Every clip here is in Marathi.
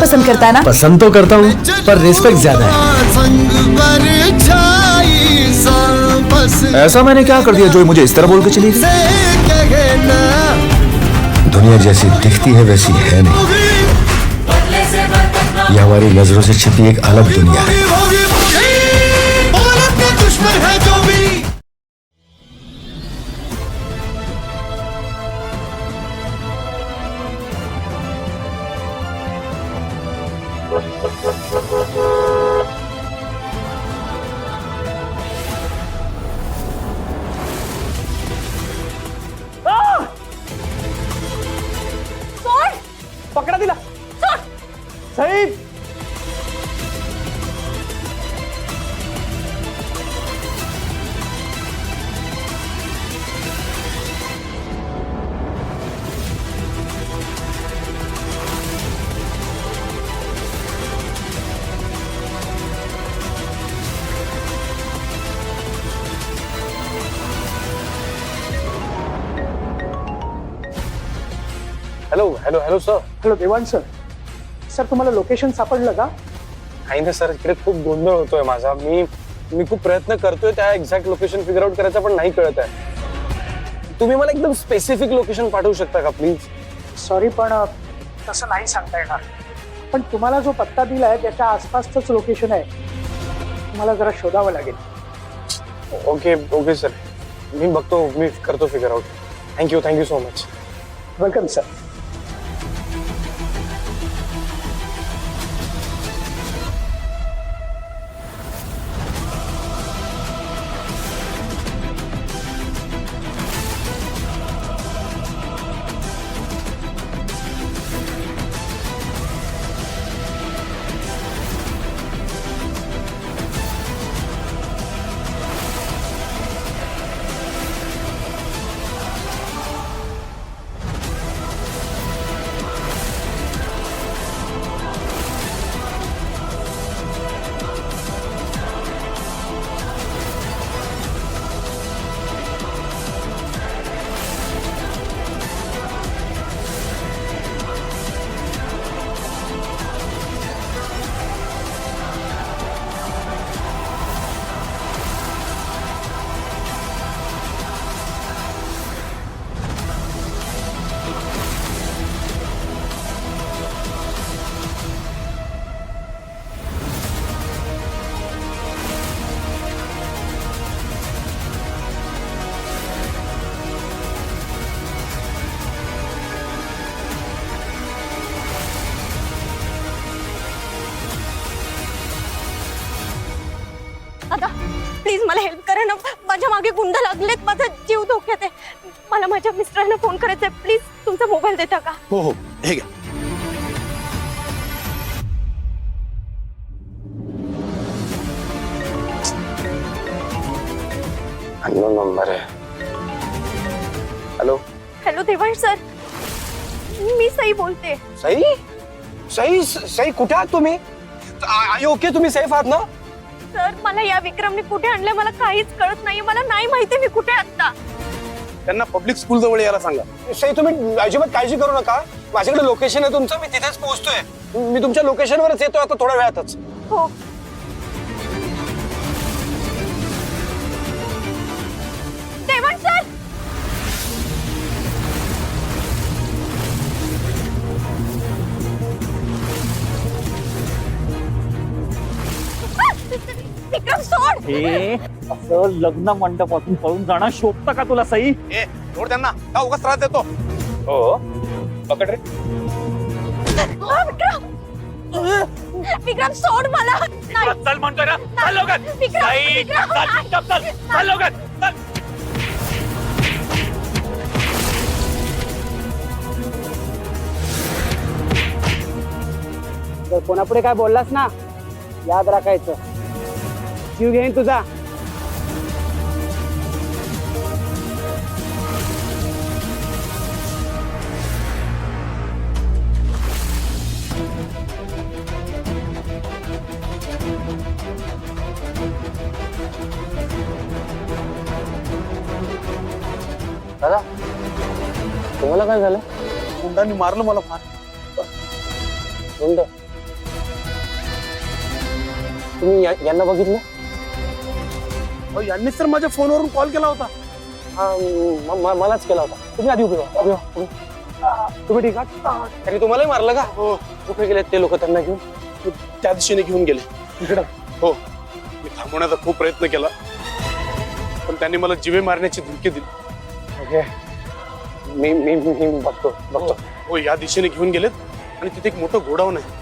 पसंद करता ना? पसंद तो करता हूँ पर रिस्पेक्ट ज्यादा है। ऐसा मैंने क्या कर दिया जो मुझे इस तरह बोल के चली गई? दुनिया जैसी दिखती है वैसी है नहीं, यह हमारी नजरों से छिपी एक अलग दुनिया है। पकडा दिला साहेब. Hello hello hello sir. Hello Dewan sir. Sir तुम्हाला लोकेशन सापडलं का? काही नाही सर, इकडे खूप गोंधळ होतोय माझा. मी खूप प्रयत्न करतोय त्या एक्झॅक्ट लोकेशन फिगर आउट करायचा, पण नाही कळत आहे. तुम्ही मला एकदम स्पेसिफिक लोकेशन पाठवू शकता का प्लीज? सॉरी पण तसं नाही सांगता येणार. पण तुम्हाला जो पत्ता दिलाय त्याच्या आसपासच लोकेशन आहे, तुम्हाला जरा शोधावं लागेल. ओके ओके सर, मी बघतो, मी करतो figure out. Thank you so much. Welcome sir. आता प्लीज मला हेल्प करा ना, माझ्या मागे गुंड लागलेत, माझा जीव धोक्यात आहे. मला माझ्या मिस्टरांना फोन करायचा आहे, प्लीज तुमचा मोबाईल देता का? हो हो, हे घ्या. अननोन नंबर आहे. हॅलो हॅलो देवांश सर, मी सई बोलते. सई सई सई कुठे आहात तुम्ही? ओके, तुम्ही सेफ आहात ना? सर मला या विक्रमने कुठे आणलंय मला काहीच कळत नाही. मला नाही माहिती मी कुठे आता. त्यांना पब्लिक स्कूल जवळ यायला सांगा. सई तुम्ही अजिबात काळजी करू नका, माझ्याकडे लोकेशन आहे तुमचं, मी तिथेच पोहोचतोय. मी तुमच्या लोकेशनवरच येतोय आता थोड्या वेळातच. हो देवांश सर. विक्रम सोड. हे असं लग्न मंडपातून पळून जाणं शोभतं का तुला सई? ए सोड त्यांना, का उगाच त्रास देतो? हो पकड रे. विक्रम सोड मला. नाही. चल म्हणतोय ना, चल लवकर. विक्रम, सई, विक्रम, चल, नाही. चल, चल, चल लवकर, चल. जर कोणापुढे काय बोललास ना, याद राखायचं, जीव घेईन तुझा. दादा तुम्हाला काय झालं? गुंडांनी मारलं मला फार. गुंड तुम्ही यांना बघितलं? अहो, यांनीच तर माझ्या फोनवरून कॉल केला होता. मलाच केला होता. तुम्ही आधी उभे व्हा, उभे व्हा, तुम्ही ठीक आहात? त्यांनी तुम्हालाही मारलं का? हो, कुठे गेले ते लोक त्यांना घेऊन? त्या दिशेने घेऊन गेले. इकडं. हो, मी थांबवण्याचा खूप प्रयत्न केला, पण त्यांनी मला जीवे मारण्याची धमकी दिली. ओके, मी बघतो. हो, या दिशेने घेऊन गेलेत आणि तिथे एक मोठं गोडाऊन आहे.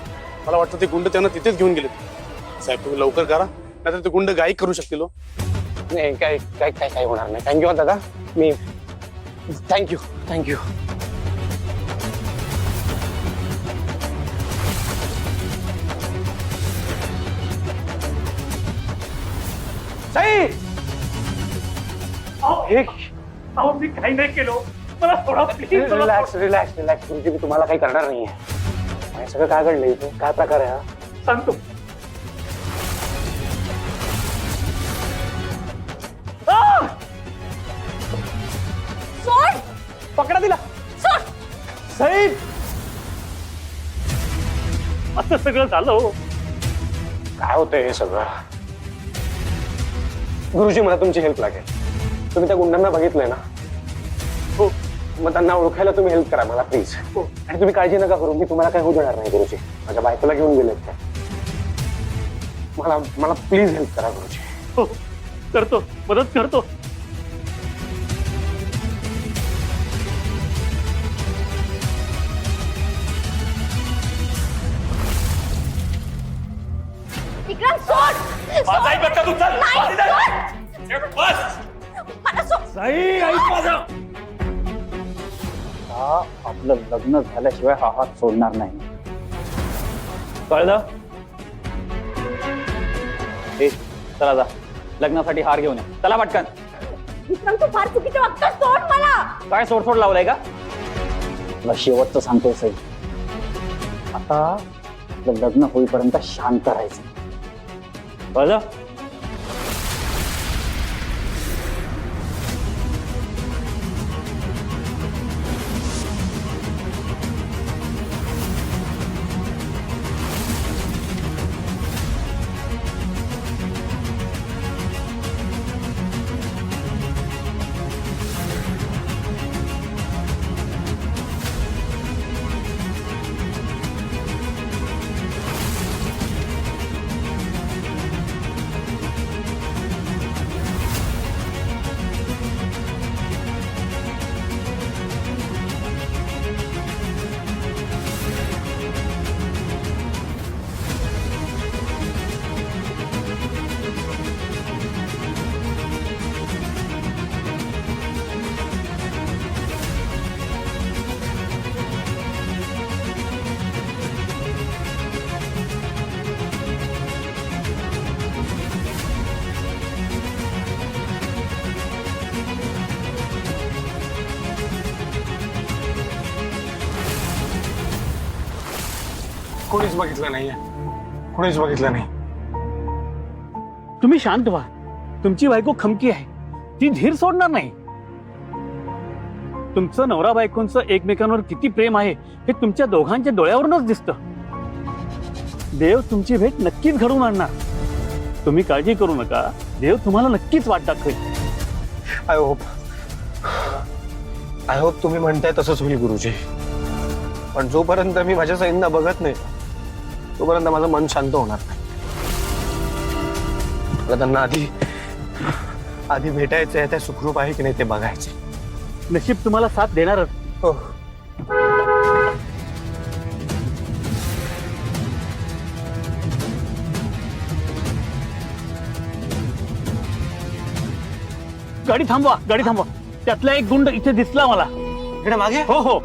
मला वाटतं ते गुंड त्यांना तिथेच घेऊन गेलेत. साहेब, तुम्ही लवकर करा, नाहीतर ते गुंड गायक करू शकतील. नाही, काय होणार नाही. थँक्यू दादा. मी थँक्यू. अहो मी काही नाही केलो. मला थोडा प्लीज रिलॅक्स. मी तुम्हाला काही करणार नाहीये. हे सगळं काय घडलंय इथे? काय प्रकार आहे हा? सांगतो. सोड पकडा दिला. सोड. साहेब असं सगळं झालं हो. काय होतंय हे सगळं? गुरुजी, मला तुमची हेल्प लागेल. तुम्ही त्या गुंडांना बघितलंय ना? हो. मग त्यांना ओळखायला तुम्ही हेल्प करा मला प्लीज. हो. आणि तुम्ही काळजी नका करू, मी तुम्हाला काही होऊ देणार नाही गुरुजी. माझ्या बायकोला घेऊन गेलेत ते. मला प्लीज हेल्प करा गुरुजी. हो करतो, मदत करतो. विक्रम सोड. माझा ऐक आता तू, चल. नाही, माझी सोड. बस. मला सोड. साई, ऐक माझं. आपलं लग्न झाल्याशिवाय हा हात सोडणार नाही. कळलं? चला जा, लग्नासाठी हार घेऊन या. चला पटकन. विक्रम, तू फार चुकीचं वागतोस. सोड मला. काय सोड लावलाय का? तुला शेवटचं सांगतोय साई, आता आपलं लग्न होईपर्यंत शांत राहायचं. कळलं? कोणीच बघितलं नाहीये. कोणीच बघितलं नाही. तुम्ही शांत व्हा. तुमची बायको खमकी आहे, ती धीर सोडणार नाही. तुमचं नवरा बायकोंचं एकमेकांवर किती प्रेम आहे हे तुमच्या दोघांच्या डोळ्यावरूनच दिसतं. देव तुमची भेट नक्कीच घडवून आणणार. तुम्ही काळजी करू नका, देव तुम्हाला नक्कीच वाट दाखवेल. आय होप तुम्ही म्हणताय तसंच होईल गुरुजी. पण जोपर्यंत मी माझ्या साईंना बघत नाही तोपर्यंत माझं मन शांत होणार नाही. मला त्यांना आधी भेटायचंय, त्या सुखरूप आहे की नाही ते बघायचे. नशीब तुम्हाला साथ देणारच. हो. गाडी थांबवा. त्यातला एक गुंड इथे दिसला मला. इकडे मागे. हो.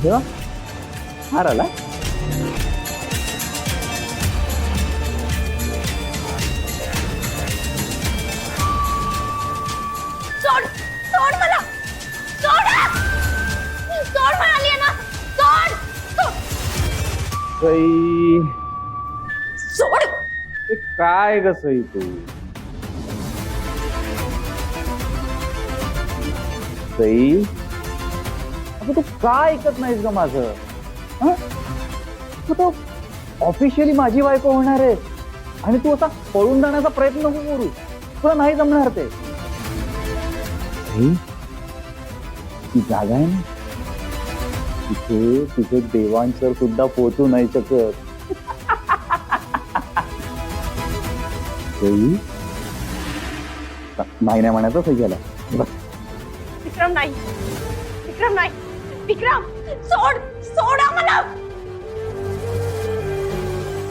देवा हार आला. सोड सोड मला सोड सोड म्हणाली ना सोड सई सोड ते काय ग सई तू सई अगं तू का ऐकत नाहीस ग माझं. हं? तू तो ऑफिशियली माझी बायको होणार आहे आणि तू असा पळून जाण्याचा प्रयत्न नको करू. तुला नाही जमणार ते. सई, ती जागा आहे ना तिथे तुझे देवांसर सुद्धा पोहोचू नाही शकत. सई, नाही नाही म्हणायचं सही झाला. विक्रम नाही विक्रम नाही विक्रम सोड सोडा मला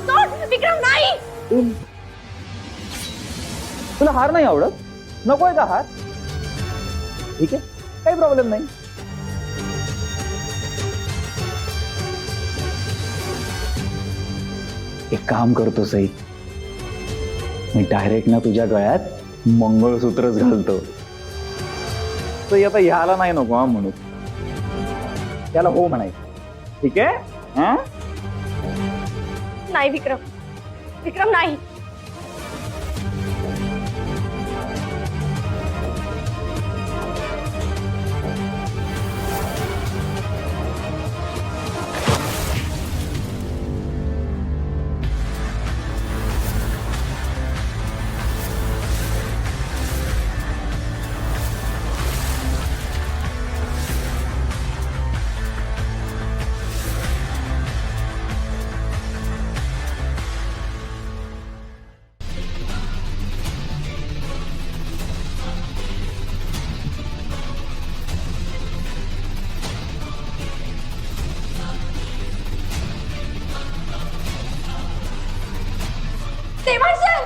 सोड विक्रम नाही. तुला हार नाही आवडत? नकोय का हार? ठीक आहे, काही प्रॉब्लेम नाही. एक काम करतो सई, मी डायरेक्ट ना तुझ्या गळ्यात मंगळसूत्रच घालतो. सई आता ह्याला नाही नको हा म्हणू, त्याला हो म्हणायचं. ठीक आहे? हा नाही विक्रम विक्रम नाही. देवांसर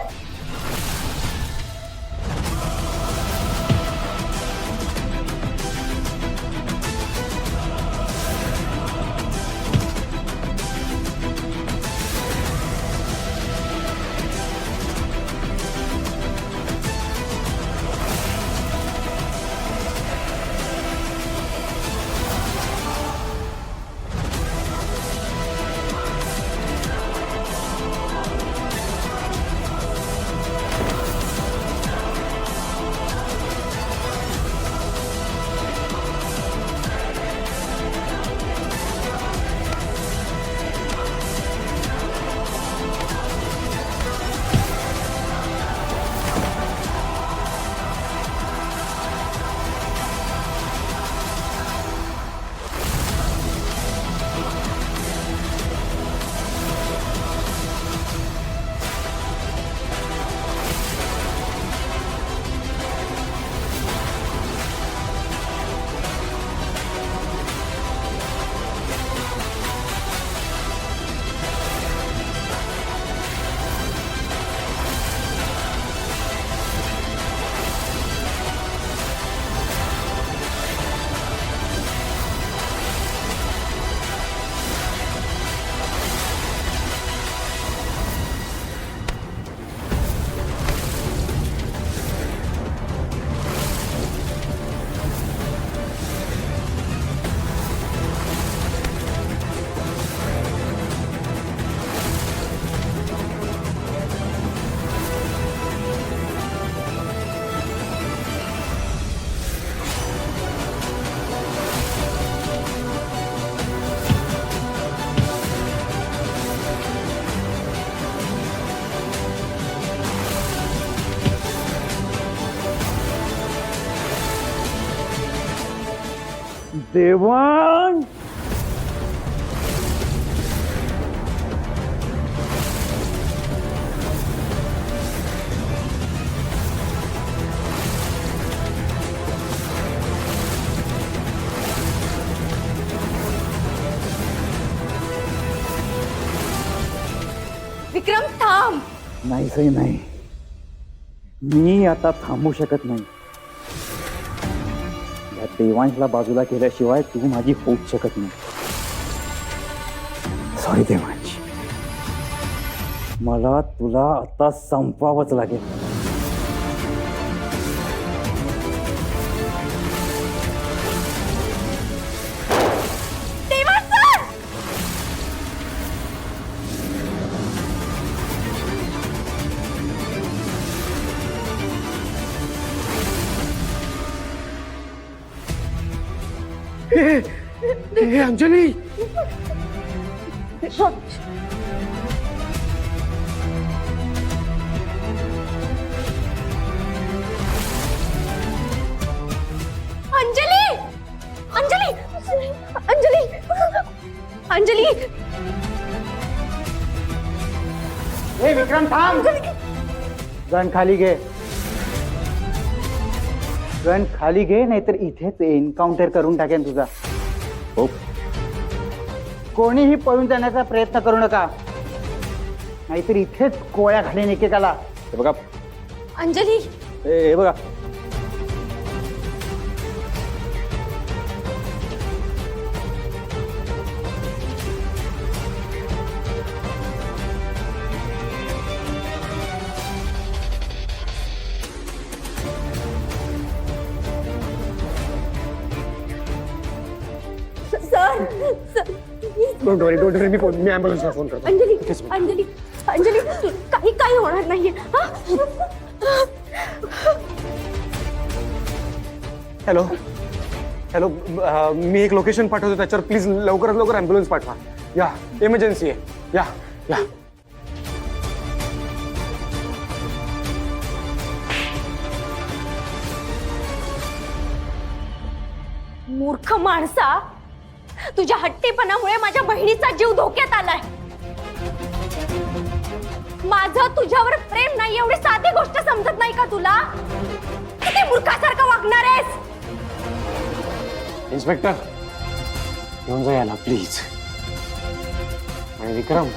देवांग विक्रम थांब. नाही सई नाही, मी आता थांबू शकत नाही. या देवांशला बाजूला केल्याशिवाय तू माझी होऊच शकत नाही. सॉरी देवांची, मला तुला आता संपवावंच लागेल. अंजली, अंजली अंजली अंजली अंजली हे विक्रम थांब. गण खाली घे, गण खाली घे, नाहीतर इथेच एन्काउंटर करून टाकेन तुझा. हो, कोणीही पळून जाण्याचा प्रयत्न करू नका, नाहीतर इथेच गोळ्या घालीन एकेकाला. हे बघा, अंजली हे बघा, सर डोंट वरी, मी ॲम्ब्युलन्सला फोन करतो. अंजली अंजली अंजली काही होणार नाहीये हा? हॅलो हॅलो, मी एक लोकेशन पाठवतो, त्याच्यावर प्लीज लवकरात लवकर ॲम्ब्युलन्स पाठवा. या, इमर्जन्सी आहे. या या. मूर्ख माणसा, तुझ्या हट्टीपणामुळे माझ्या बहिणीचा जीव धोक्यात आलाय. माझं तुझ्यावर प्रेम नाही एवढी साधी गोष्ट समजत नाही का तुला? किती मूर्खासारखं वागणार आहेस? इन्स्पेक्टर, येऊन जा याला प्लीज. आणि विक्रम,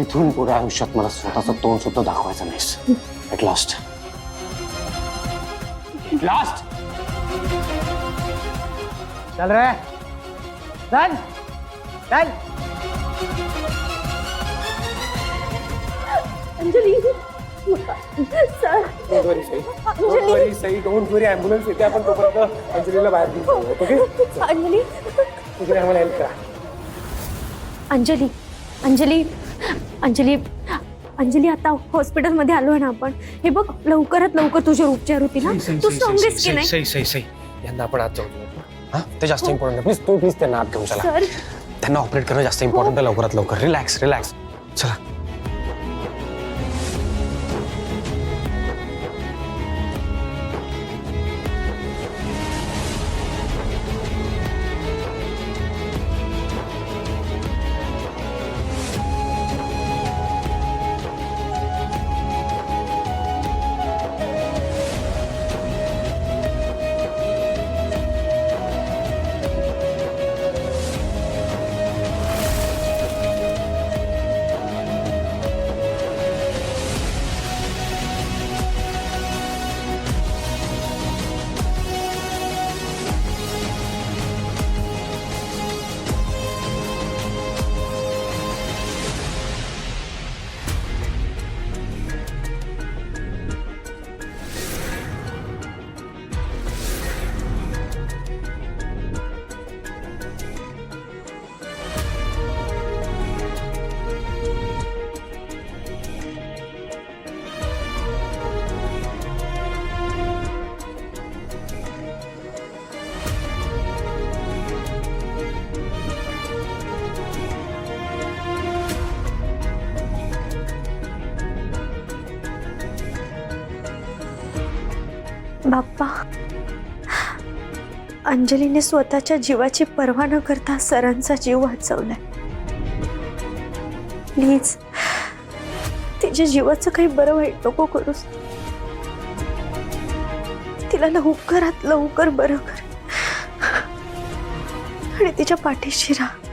इथून पुढे आयुष्यात मला स्वतःचं तोंड सुद्धा दाखवायचं नाहीस. At last last. चल रे, चल चल. Anjali sir, Sai, don't worry, ambulance येते. आपण तोपर्यंत अंजलीला बाहेर घेऊन जाऊया, ओके? अंजली तुम्ही आम्हाला हेल्प करा. अंजली अंजली अंजली अंजली आता हॉस्पिटलमध्ये आलोय ना आपण. हे बघ, लवकरात लवकर तुझे उपचार होतील ना. तू स्ट्रॉंगेस्ट की नाही सई, यंदा आपण आज जाऊ. हा, ते जास्त इम्पॉर्टंट आहे. प्लीज त्यांना आत घेऊन चला. सर. त्यांना ऑपरेट करणं जास्त इम्पॉर्टंट आहे. लवकरात लवकर. रिलॅक्स चला. बाप्पा, अंजलीने स्वतःच्या जीवाची पर्वा न करता सरांचा जीव वाचवलाय. प्लीज तिच्या जीवाचं काही बरं वाईट नको करूस. तिला लवकरात लवकर बरं कर आणि तिच्या पाठीशी राहा.